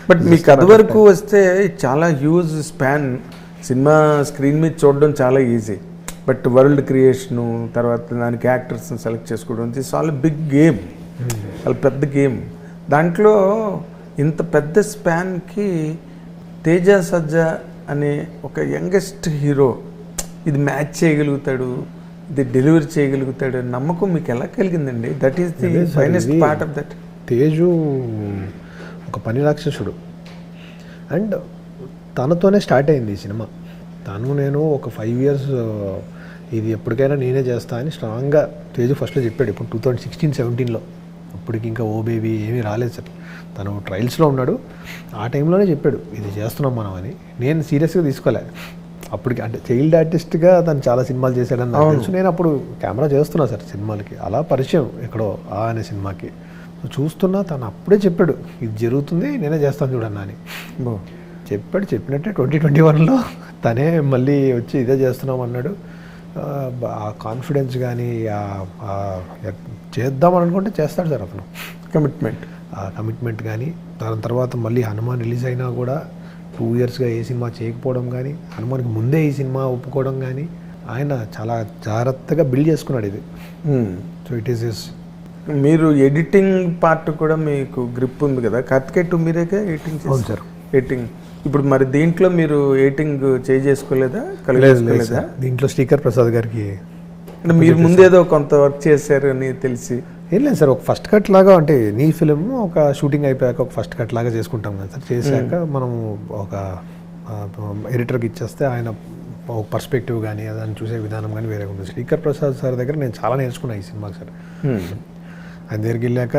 But మీ కథ వరకు వస్తే చాలా హ్యూజ్ స్పాన్. సినిమా స్క్రీన్ మీద చూడడం చాలా ఈజీ, బట్ వరల్డ్ క్రియేషను తర్వాత దానికి యాక్టర్స్ని సెలెక్ట్ చేసుకోవడం ఇట్స్ ఆల్ బిగ్ గేమ్, చాలా పెద్ద గేమ్. దాంట్లో ఇంత పెద్ద స్పాన్కి తేజ సజ్జా అనే ఒక యంగెస్ట్ హీరో ఇది మ్యాచ్ చేయగలుగుతాడు, ఇది డెలివరీ చేయగలుగుతాడు నమ్మకం మీకు ఎలా కలిగిందండి? That is the finest part of that. Teju ఒక పని రాక్షసుడు అండ్ తనతోనే స్టార్ట్ అయింది ఈ సినిమా. నేను ఒక 5 years ఇది ఎప్పటికైనా నేనే చేస్తా అని స్ట్రాంగ్గా తేజు ఫస్ట్లో చెప్పాడు. ఇప్పుడు 2016-17లో అప్పటికి ఇంకా ఓ బేబీ ఏమీ రాలేదు సార్. తను ట్రయల్స్లో ఉన్నాడు. ఆ టైంలోనే చెప్పాడు ఇది చేస్తున్నాం మనం అని. నేను సీరియస్గా తీసుకోలే అప్పటికి. అంటే చైల్డ్ ఆర్టిస్ట్గా తను చాలా సినిమాలు చేశాడని నాకు తెలుసు. నేను అప్పుడు కెమెరా చేస్తున్నా సార్ సినిమాలకి, అలా పరిచయం ఎక్కడో అనే సినిమాకి చూస్తున్నా. తను అప్పుడే చెప్పాడు ఇది జరుగుతుంది నేనే చేస్తాను చూడన్నా అని చెప్పినట్టే 2021లో తనే మళ్ళీ వచ్చి ఇదే చేస్తున్నాం అన్నాడు. ఆ కాన్ఫిడెన్స్ కానీ చేద్దామని అనుకుంటే చేస్తాడు సార్ అతను. కమిట్మెంట్ కానీ దాని తర్వాత మళ్ళీ హనుమాన్ రిలీజ్ అయినా కూడా 2 yearsగా ఏ సినిమా చేయకపోవడం కానీ, హనుమాన్కి ముందే ఈ సినిమా ఒప్పుకోవడం కానీ ఆయన చాలా జాగ్రత్తగా బిల్డ్ చేసుకున్నాడు ఇది. సో ఇట్ ఈస్ మీరు ఎడిటింగ్ పార్ట్ కూడా మీకు గ్రిప్ ఉంది కదా, కార్తికేయ 2 మీరేగా ఎడిటింగ్ అవును సార్. ఎడిటింగ్ ఇప్పుడు మరి దీంట్లో మీరు ఎడిటింగ్ చేసుకోలేదా? దీంట్లో శ్రీకర్ ప్రసాద్ గారికి అంటే మీరు ముందేదో కొంత వర్క్ చేశారు అని తెలిసి. ఏం లేదు సార్, ఒక ఫస్ట్ కట్ లాగా అంటే నీ ఫిలిం ఒక షూటింగ్ అయిపోయాక ఒక ఫస్ట్ కట్ లాగా చేసుకుంటాం కదా సార్. చేశాక మనం ఒక ఎడిటర్కి ఇచ్చేస్తే ఆయన ఒక పర్స్పెక్టివ్ కానీ దాన్ని చూసే విధానం కానీ వేరే ఉంటుంది. శ్రీకర్ ప్రసాద్ సార్ దగ్గర నేను చాలా నేర్చుకున్నాను ఈ సినిమాకి సార్. ఆయన దగ్గరికి వెళ్ళాక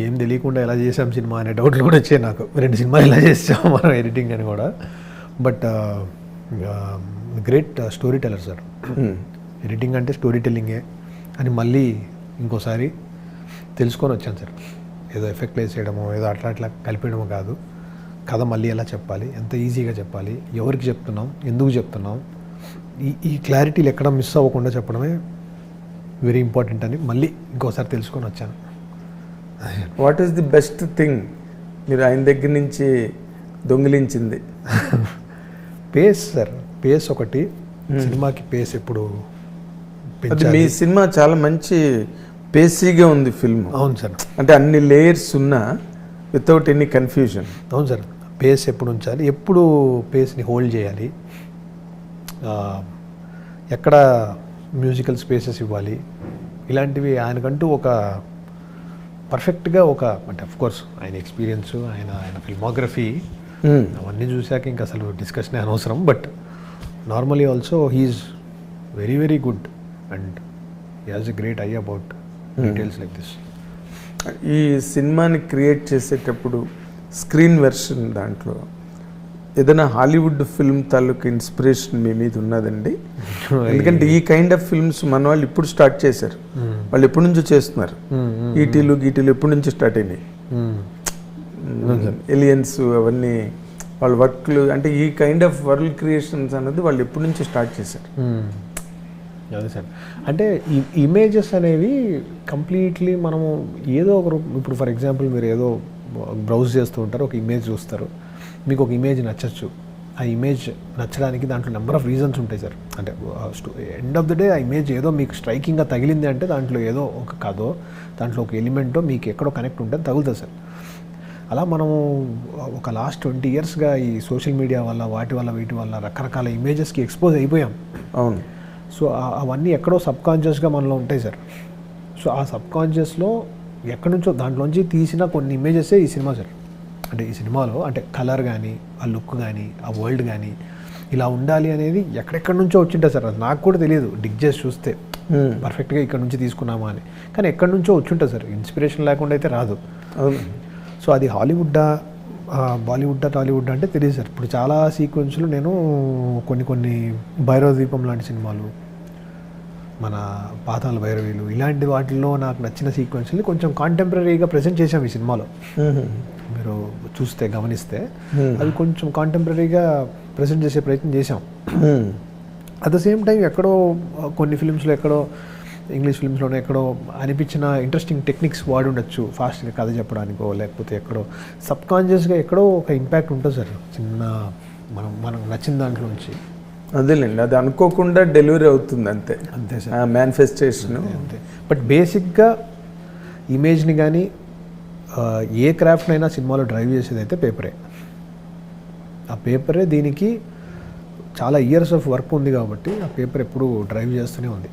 ఏం తెలియకుండా ఎలా చేసాం సినిమా అనే డౌట్లు కూడా వచ్చాయి నాకు. 2 సినిమాలు ఎలా చేసాం మనం ఎడిటింగ్ అని కూడా. But great story teller sir. Editing అంటే స్టోరీ టెల్లింగే అని మళ్ళీ ఇంకోసారి తెలుసుకొని వచ్చాను సార్. ఏదో ఎఫెక్ట్ వేసేయడమో ఏదో అట్లా కలిపేయడమో కాదు, కథ మళ్ళీ ఎలా చెప్పాలి, ఎంత ఈజీగా చెప్పాలి, ఎవరికి చెప్తున్నాం, ఎందుకు చెప్తున్నాం, ఈ క్లారిటీలు ఎక్కడ మిస్ అవ్వకుండా చెప్పడమే వెరీ ఇంపార్టెంట్ అని మళ్ళీ ఇంకోసారి తెలుసుకొని వచ్చాను. What is the best thing మీరు ఆయన దగ్గర నుంచి దొంగిలించింది? Pace sir. పేస్ ఒకటి, సినిమాకి పేస్ ఎప్పుడు పెంచాలి. మీ సినిమా చాలా మంచి పేసీగా ఉంది ఫిల్మ్. అవును సార్. అంటే అన్ని లేయర్స్ ఉన్నా వితౌట్ ఎనీ కన్ఫ్యూజన్. అవును సార్. పేస్ ఎప్పుడు ఉంచాలి, ఎప్పుడు పేస్ని హోల్డ్ చేయాలి, ఎక్కడ మ్యూజికల్ స్పేసెస్ ఇవ్వాలి, ఇలాంటివి ఆయనకంటూ ఒక పర్ఫెక్ట్గా ఒక అంటే అఫ్కోర్స్ ఆయన ఎక్స్పీరియన్స్ ఆయన ఫిల్మోగ్రఫీ అవన్నీ చూశాక ఇంకా అసలు డిస్కషన్ అనవసరం. But normally also he's very very good and he has a great eye about details like this. ఈ సినిమాని క్రియేట్ చేసేటప్పుడు స్క్రీన్ వెర్షన్ దాంట్లో ఏదైనా హాలీవుడ్ ఫిల్మ్ తాలూకు ఇన్స్పిరేషన్ మీ మీద ఉన్నదండి? ఎందుకంటే ఈ కైండ్ ఆఫ్ ఫిల్మ్స్ మన వాళ్ళు ఇప్పుడు స్టార్ట్ చేశారు, వాళ్ళు ఎప్పటి నుంచో చేస్తున్నారు. ఈటీలు ఎప్పటి నుంచి స్టార్ట్ అయినాయి, ఎలియన్స్ అవన్నీ వాళ్ళ వర్క్లు. అంటే ఈ కైండ్ ఆఫ్ వరల్డ్ క్రియేషన్స్ అన్నది వాళ్ళు ఎప్పటి నుంచి స్టార్ట్ చేశారు. అదే సార్. అంటే ఈ ఇమేజెస్ అనేవి కంప్లీట్లీ మనము ఏదో ఒక ఇప్పుడు ఫర్ ఎగ్జాంపుల్ మీరు ఏదో బ్రౌజ్ చేస్తూ ఉంటారు, ఒక ఇమేజ్ చూస్తారు, మీకు ఒక ఇమేజ్ నచ్చచ్చు. ఆ ఇమేజ్ నచ్చడానికి దాంట్లో నెంబర్ ఆఫ్ రీజన్స్ ఉంటాయి సార్. అంటే ఎండ్ ఆఫ్ ద డే ఆ ఇమేజ్ ఏదో మీకు స్ట్రైకింగ్గా తగిలింది అంటే దాంట్లో ఏదో ఒక కథో దాంట్లో ఒక ఎలిమెంటో మీకు ఎక్కడో కనెక్ట్ ఉంటే తగులుతుంది సార్. అలా మనము ఒక లాస్ట్ 20 yearsగా ఈ సోషల్ మీడియా వల్ల వీటి వల్ల రకరకాల ఇమేజెస్కి ఎక్స్పోజ్ అయిపోయాం. అవును. సో అవన్నీ ఎక్కడో సబ్కాన్షియస్గా మనలో ఉంటాయి సార్. సో ఆ సబ్కాన్షియస్లో ఎక్కడి నుంచో దాంట్లోంచి తీసిన కొన్ని ఇమేజెసే ఈ సినిమా సార్. అంటే ఈ సినిమాలో అంటే కలర్ కానీ ఆ లుక్ కానీ ఆ వరల్డ్ కానీ ఇలా ఉండాలి అనేది ఎక్కడెక్కడి నుంచో వచ్చింటుంది సార్. అది నాకు కూడా తెలియదు, డిగ్ చేసి చూస్తే పర్ఫెక్ట్గా ఇక్కడ నుంచి తీసుకున్నామా అని. కానీ ఎక్కడి నుంచో వచ్చుంటుంది సార్, ఇన్స్పిరేషన్ లేకుండా అయితే రాదు. సో అది హాలీవుడ్డా బాలీవుడ్డా టాలీవుడ్డా అంటే తెలియదు సార్. ఇప్పుడు చాలా సీక్వెన్స్లు నేను కొన్ని భైరవ ద్వీపం లాంటి సినిమాలు, మన పాతాళ భైరవీలు ఇలాంటి వాటిల్లో నాకు నచ్చిన సీక్వెన్స్ని కొంచెం కాంటెంపరీగా ప్రజెంట్ చేసాం ఈ సినిమాలో. మీరు చూస్తే గమనిస్తే అది కొంచెం కాంటెంపరీగా ప్రజెంట్ చేసే ప్రయత్నం చేసాం. అట్ ద సేమ్ టైం ఎక్కడో కొన్ని ఫిలిమ్స్లో ఎక్కడో ఇంగ్లీష్ ఫిల్మ్స్లోనే ఎక్కడో అనిపించిన ఇంట్రెస్టింగ్ టెక్నిక్స్ వాడి ఉండొచ్చు ఫాస్ట్గా కథ చెప్పడానికో, లేకపోతే ఎక్కడో సబ్కాన్షియస్గా ఎక్కడో ఒక ఇంపాక్ట్ ఉంటుంది సార్ చిన్న మనకు నచ్చిన దాంట్లోంచి. అదేలేండి, అది అనుకోకుండా డెలివరీ అవుతుంది అంతే. అంతే సార్, మేనిఫెస్టేషన్ అంతే. బట్ బేసిక్గా ఇమేజ్ని కానీ ఏ క్రాఫ్ట్నైనా సినిమాలో డ్రైవ్ చేసేది అయితే పేపరే. ఆ పేపరే దీనికి చాలా ఇయర్స్ ఆఫ్ వర్క్ ఉంది కాబట్టి ఆ పేపర్ ఎప్పుడు డ్రైవ్ చేస్తూనే ఉంది.